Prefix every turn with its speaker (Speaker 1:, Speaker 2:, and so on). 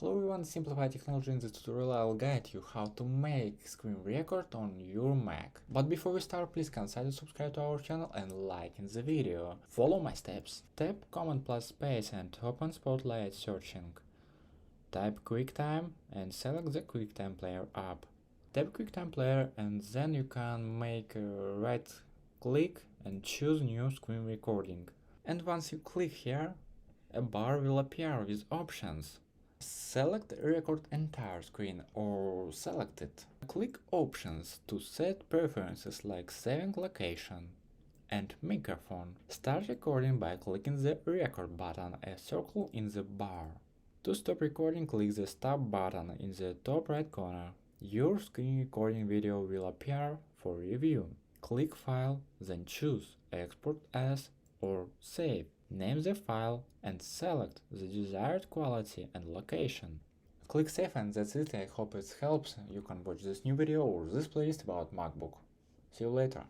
Speaker 1: Hello everyone, Simplified technology. In this tutorial I'll guide you how to make screen record on your Mac. But before we start, please consider subscribe to our channel and like in the video. Follow my steps. Tap Command plus space and open Spotlight searching. Type QuickTime and select the QuickTime player app. Tap QuickTime player and then you can make a right click and choose new screen recording. And once you click here, a bar will appear with options. Select record entire screen or select it. Click options to set preferences like saving location and microphone. Start recording by clicking the record button, a circle in the bar. To stop recording, click the stop button in the top right corner. Your screen recording video will appear for review. Click file, then choose export as or save. Name the file and select the desired quality and location. Click save and that's it. I hope it helps. You can watch this new video or this playlist about MacBook. See you later.